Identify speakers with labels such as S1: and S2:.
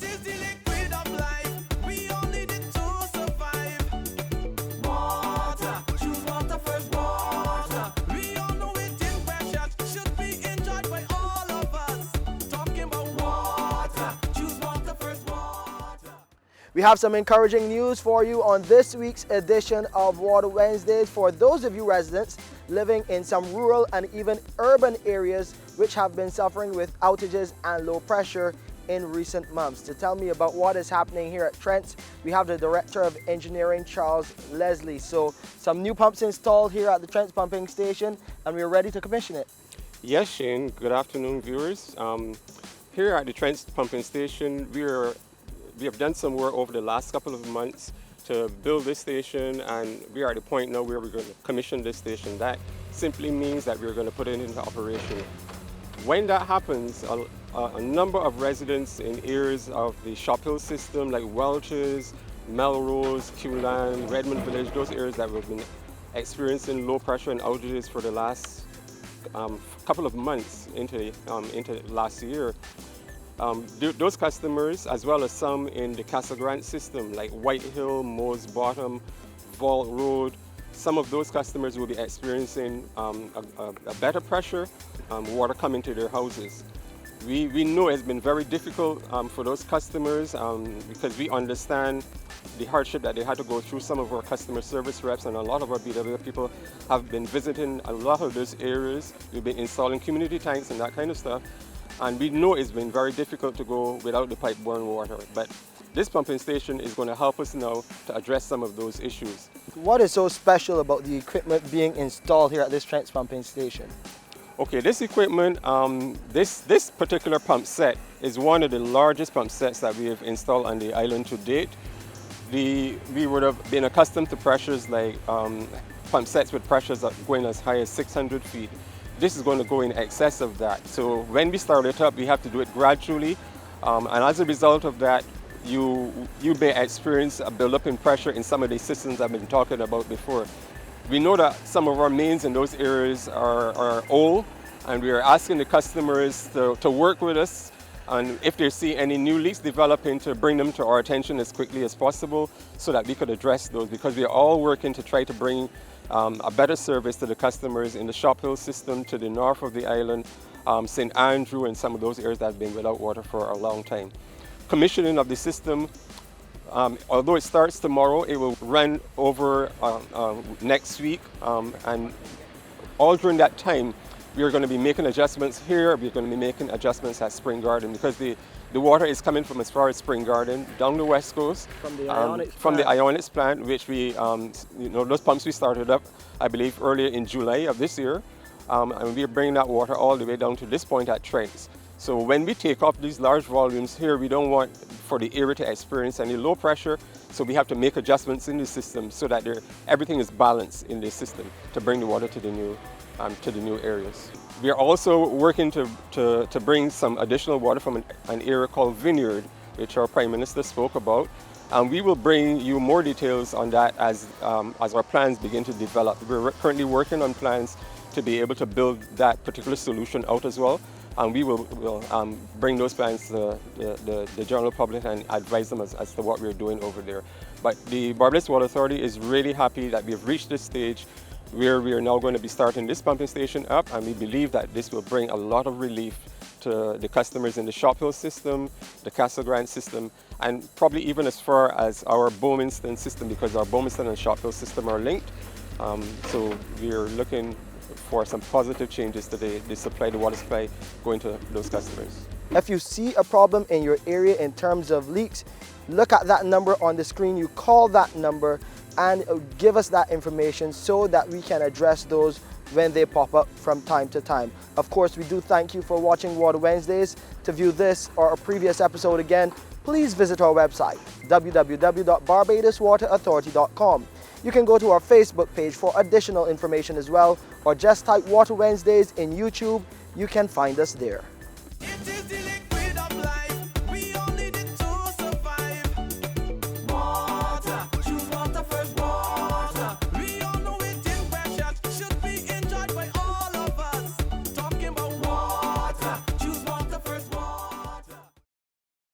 S1: is the liquid of life. We all need it to survive. Water, choose water first. Water, we all know it is precious. Should be enjoyed by all of us. Talking about water, choose water first. Water.
S2: We have some encouraging news for you on this week's edition of Water Wednesdays for those of you residents living in some rural and even urban areas which have been suffering with outages and low pressure in recent months. To tell me about what is happening here at Trents, we have the Director of Engineering, Charles Leslie. So some new pumps installed here at the Trents pumping station and we're ready to commission it.
S3: Yes, Shane. Good afternoon, viewers. Here at the Trents pumping station, we have done some work over the last couple of months to build this station, and we are at the point now where we're going to commission this station. That simply means that we're going to put it into operation. When that happens, a number of residents in areas of the Shop Hill system like Welch's, Melrose, Q-Land, Redmond Village, those areas that we've been experiencing low pressure and outages for the last couple of months into last year. Those customers, as well as some in the Castle Grant system like White Hill, Moores Bottom, Vault Road, some of those customers will be experiencing a better pressure, water coming to their houses. We know it's been very difficult for those customers because we understand the hardship that they had to go through. Some of our customer service reps and a lot of our BW people have been visiting a lot of those areas. We've been installing community tanks and that kind of stuff. And we know it's been very difficult to go without the pipe-borne water. But this pumping station is going to help us now to address some of those issues.
S2: What is so special about the equipment being installed here at this Trents pumping station?
S3: Okay, this equipment, this particular pump set is one of the largest pump sets that we have installed on the island to date. We would have been accustomed to pressures like pump sets with pressures going as high as 600 feet. This is going to go in excess of that. So when we start it up, we have to do it gradually. And as a result of that, you may experience a buildup in pressure in some of the systems I've been talking about before. We know that some of our mains in those areas are old, and we are asking the customers to work with us, and if they see any new leaks developing, to bring them to our attention as quickly as possible so that we could address those, because we are all working to try to bring a better service to the customers in the Shop Hill system, to the north of the island, St. Andrew, and some of those areas that have been without water for a long time. Commissioning of the system, although it starts tomorrow, it will run over next week, and all during that time we are going to be making adjustments here. We're going to be making adjustments at Spring Garden, because the water is coming from as far as Spring Garden down the west coast,
S2: from the Ionics
S3: from the Ionics plant, which we those pumps we started up, I believe, earlier in July of this year, and we're bringing that water all the way down to this point at Trents. So when we take off these large volumes here, we don't want for the area to experience any low pressure, so we have to make adjustments in the system so that everything is balanced in the system to bring the water to the new areas. We are also working to bring some additional water from an area called Vineyard, which our Prime Minister spoke about, and we will bring you more details on that as our plans begin to develop. We're currently working on plans to be able to build that particular solution out as well, and we will bring those plans to the general public and advise them as to what we're doing over there. But the Barbados Water Authority is really happy that we've reached this stage where we are now going to be starting this pumping station up, and we believe that this will bring a lot of relief to the customers in the Shop Hill system, the Castle Grant system, and probably even as far as our Bowmanston system, because our Bowmanston and Shop Hill system are linked. So we are looking for some positive changes to the water supply going to those customers.
S2: If you see a problem in your area in terms of leaks, look at that number on the screen. You call that number and give us that information so that we can address those when they pop up from time to time. Of course, we do thank you for watching Water Wednesdays. To view this or a previous episode again, please visit our website, www.barbadoswaterauthority.com. You can go to our Facebook page for additional information as well, or just type Water Wednesdays in YouTube. You can find us there.